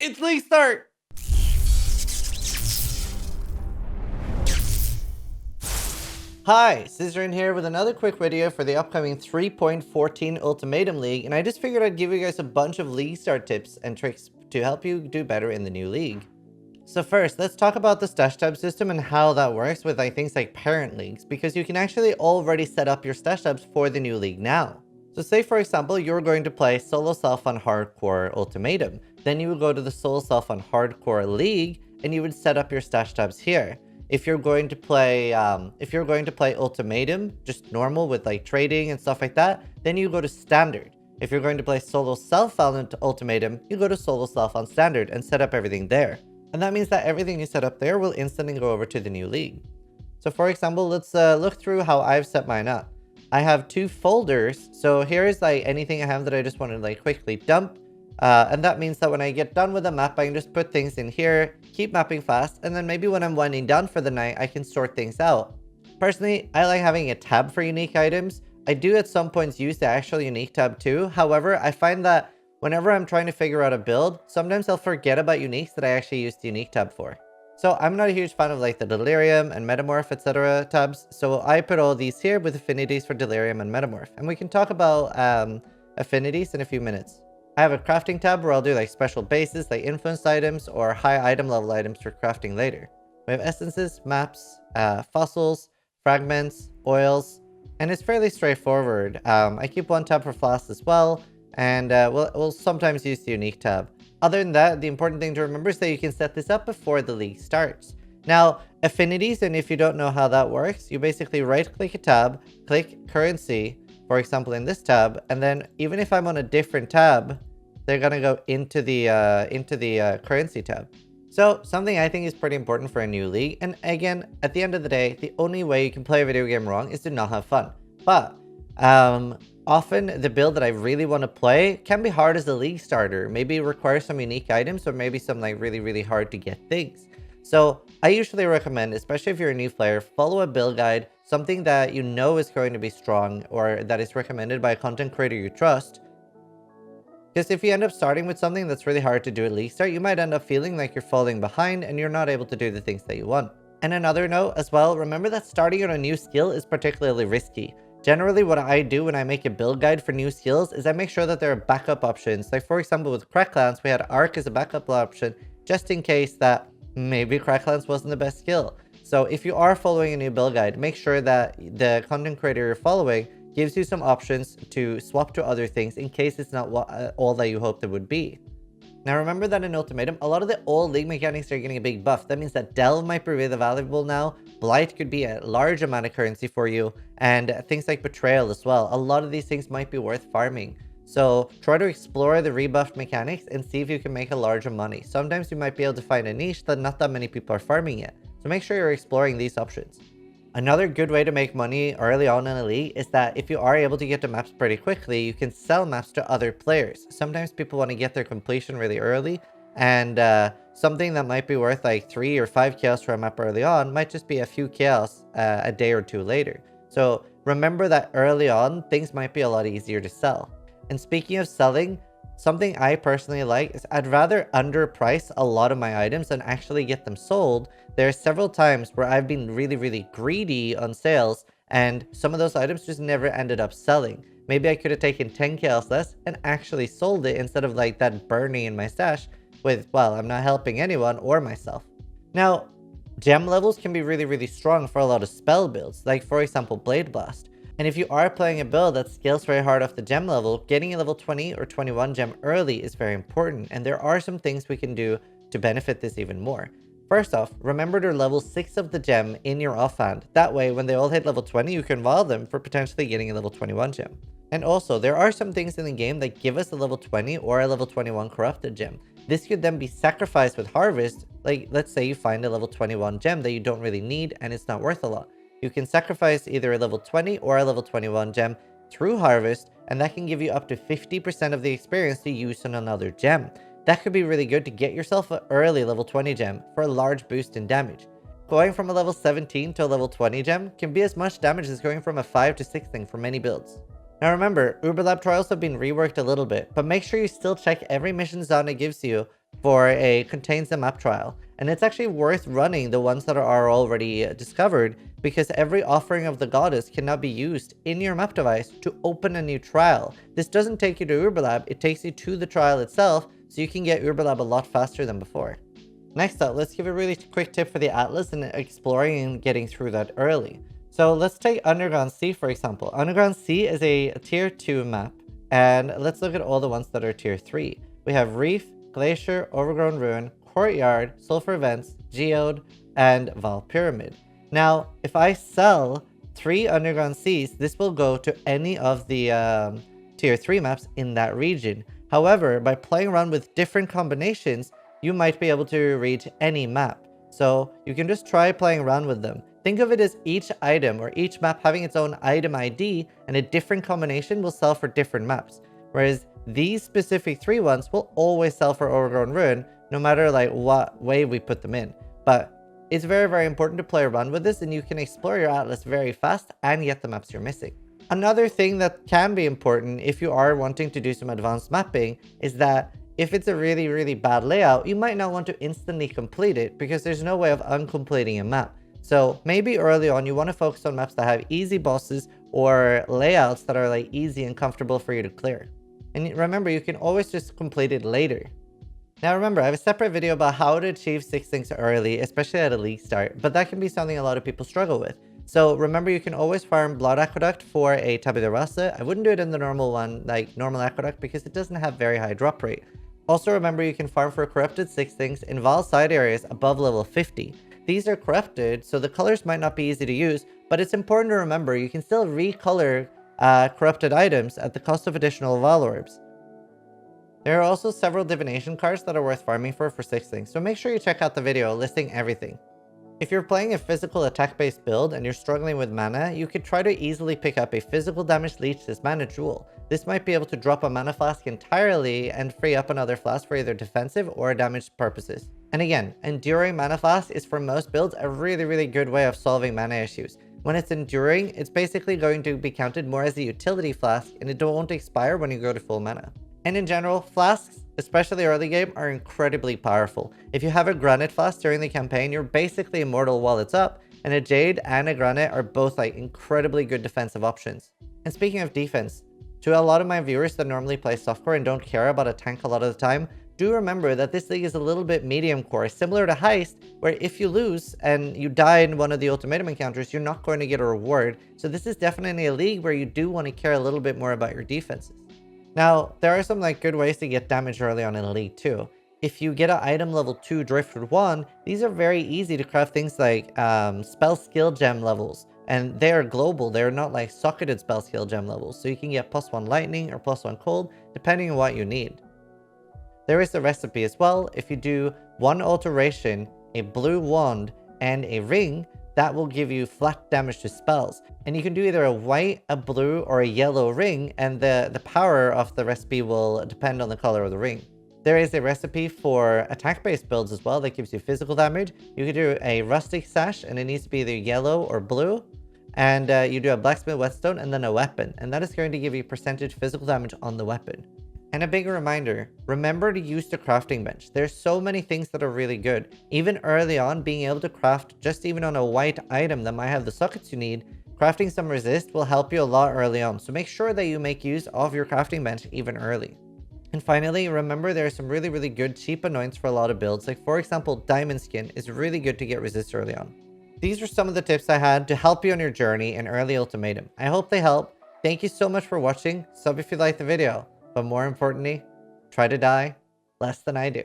It's league start! Hi, Zizaran here with another quick video for the upcoming 3.14 Ultimatum League, and I just figured I'd give you guys a bunch of league start tips and tricks to help you do better in the new league. So first, let's talk about the stash tab system and how that works with things like parent leagues, because you can actually already set up your stash tabs for the new league now. So say for example, you're going to play Solo Self on Hardcore Ultimatum. Then you would go to the Solo Self on Hardcore League and you would set up your stash tabs here. If you're going to play Ultimatum, just normal with trading and stuff like that, then you go to Standard. If you're going to play Solo Self on Ultimatum, you go to Solo Self on Standard and set up everything there. And that means that everything you set up there will instantly go over to the new league. So for example, let's look through how I've set mine up. I have two folders. So here's anything I have that I just want to quickly dump. And that means that when I get done with a map, I can just put things in here, keep mapping fast, and then maybe when I'm winding down for the night, I can sort things out. Personally, I like having a tab for unique items. I do at some points use the actual unique tab too. However, I find that whenever I'm trying to figure out a build, sometimes I'll forget about uniques that I actually used the unique tab for. So I'm not a huge fan of the Delirium and Metamorph, etc. tabs. So I put all these here with affinities for Delirium and Metamorph. And we can talk about affinities in a few minutes. I have a crafting tab where I'll do special bases like influence items or high item level items for crafting later. We have essences, maps, fossils, fragments, oils, and it's fairly straightforward. I keep one tab for flasks as well, and we'll sometimes use the unique tab. Other than that, the important thing to remember is that you can set this up before the league starts. Now, affinities, and if you don't know how that works, you basically right-click a tab, click currency, for example in this tab, and then even if I'm on a different tab, they're gonna go into the currency tab. So something I think is pretty important for a new league, and again, at the end of the day, the only way you can play a video game wrong is to not have fun. But often the build that I really want to play can be hard as a league starter. Maybe it requires some unique items or maybe some really hard to get things. So I usually recommend, especially if you're a new player, follow a build guide, something that you know is going to be strong or that is recommended by a content creator you trust. Because if you end up starting with something that's really hard to do at league start, you might end up feeling like you're falling behind and you're not able to do the things that you want. And another note as well, remember that starting on a new skill is particularly risky. Generally, what I do when I make a build guide for new skills is I make sure that there are backup options. Like for example, with Cracklands, we had Arc as a backup option, just in case that maybe Cracklands wasn't the best skill. So if you are following a new build guide, make sure that the content creator you're following gives you some options to swap to other things in case it's not all that you hoped it would be. Now remember that in Ultimatum, a lot of the old league mechanics are getting a big buff. That means that Delve might be really valuable now, Blight could be a large amount of currency for you, and things like Betrayal as well. A lot of these things might be worth farming. So try to explore the rebuffed mechanics and see if you can make a larger money. Sometimes you might be able to find a niche that not that many people are farming yet. So make sure you're exploring these options. Another good way to make money early on in a league is that if you are able to get to maps pretty quickly, you can sell maps to other players. Sometimes people want to get their completion really early, and something that might be worth 3 or 5 chaos for a map early on might just be a few chaos a day or two later. So remember that early on, things might be a lot easier to sell. And speaking of selling, something I personally like is I'd rather underprice a lot of my items and actually get them sold. There are several times where I've been really greedy on sales and some of those items just never ended up selling. Maybe I could have taken 10 chaos less and actually sold it instead of that burning in my stash with, well, I'm not helping anyone or myself. Now, gem levels can be really strong for a lot of spell builds, like for example Blade Blast. And if you are playing a build that scales very hard off the gem level, getting a level 20 or 21 gem early is very important, and there are some things we can do to benefit this even more. First off, remember to level 6 of the gem in your offhand. That way, when they all hit level 20, you can vow them for potentially getting a level 21 gem. And also, there are some things in the game that give us a level 20 or a level 21 corrupted gem. This could then be sacrificed with harvest. Like, let's say you find a level 21 gem that you don't really need and it's not worth a lot. You can sacrifice either a level 20 or a level 21 gem through harvest, and that can give you up to 50% of the experience to use on another gem. That could be really good to get yourself an early level 20 gem for a large boost in damage. Going from a level 17 to a level 20 gem can be as much damage as going from a 5 to 6 thing for many builds. Now remember, Uber Lab trials have been reworked a little bit, but make sure you still check every mission zone it gives you for a contains the map trial. And it's actually worth running the ones that are already discovered, because every offering of the goddess cannot be used in your map device to open a new trial. This doesn't take you to Uberlab, it takes you to the trial itself, so you can get Uberlab a lot faster than before. Next up, let's give a really quick tip for the Atlas and exploring and getting through that early. So let's take Underground Sea for example. Underground Sea is a tier 2 map, and let's look at all the ones that are tier 3. We have Reef, Glacier, Overgrown Ruin, Courtyard, Sulfur Vents, Geode, and Val Pyramid. Now, if I sell 3 Underground Seas, this will go to any of the tier 3 maps in that region. However, by playing around with different combinations, you might be able to reach any map. So you can just try playing around with them. Think of it as each item or each map having its own item ID, and a different combination will sell for different maps. Whereas these specific 3 ones will always sell for Overgrown Ruin, no matter like what way we put them in. But it's very, very important to play around with this, and you can explore your Atlas very fast and get the maps you're missing. Another thing that can be important if you are wanting to do some advanced mapping is that if it's a really, really bad layout, you might not want to instantly complete it because there's no way of uncompleting a map. So maybe early on you want to focus on maps that have easy bosses or layouts that are like easy and comfortable for you to clear. And remember, you can always just complete it later. Now remember, I have a separate video about how to achieve 6 things early, especially at a league start, but that can be something a lot of people struggle with. So remember, you can always farm Blood Aqueduct for a Tabula Rasa. I wouldn't do it in the normal one, like normal Aqueduct, because it doesn't have very high drop rate. Also remember, you can farm for Corrupted 6 things in Val side areas above level 50. These are corrupted, so the colors might not be easy to use, but it's important to remember you can still recolor corrupted items at the cost of additional Val orbs. There are also several divination cards that are worth farming for 6 things, so make sure you check out the video listing everything. If you're playing a physical attack-based build and you're struggling with mana, you could try to easily pick up a physical damage leech this mana jewel. This might be able to drop a mana flask entirely and free up another flask for either defensive or damage purposes. And again, enduring mana flask is for most builds a really, really good way of solving mana issues. When it's enduring, it's basically going to be counted more as a utility flask, and it won't expire when you go to full mana. And in general, flasks, especially early game, are incredibly powerful. If you have a granite flask during the campaign, you're basically immortal while it's up, and a jade and a granite are both like incredibly good defensive options. And speaking of defense, to a lot of my viewers that normally play softcore and don't care about a tank a lot of the time, do remember that this league is a little bit medium core, similar to Heist, where if you lose and you die in one of the ultimatum encounters, you're not going to get a reward. So this is definitely a league where you do want to care a little bit more about your defenses. Now, there are some like good ways to get damage early on in a league too. If you get an item level 2 Driftwood 1, these are very easy to craft things like spell skill gem levels. And they are global, they're not like socketed spell skill gem levels. So you can get +1 lightning or +1 cold, depending on what you need. There is a recipe as well. If you do 1 alteration, a blue wand, and a ring, that will give you flat damage to spells. And you can do either a white, a blue, or a yellow ring, and the power of the recipe will depend on the color of the ring. There is a recipe for attack-based builds as well that gives you physical damage. You can do a rustic sash, and it needs to be either yellow or blue. And you do a blacksmith whetstone and then a weapon. And that is going to give you percentage physical damage on the weapon. And a big reminder, remember to use the crafting bench. There's so many things that are really good. Even early on, being able to craft just even on a white item that might have the sockets you need, crafting some resist will help you a lot early on. So make sure that you make use of your crafting bench even early. And finally, remember there are some really, really good cheap anoints for a lot of builds. Like for example, Diamond Skin is really good to get resist early on. These are some of the tips I had to help you on your journey in early Ultimatum. I hope they help. Thank you so much for watching. Sub if you liked the video. But more importantly, try to die less than I do.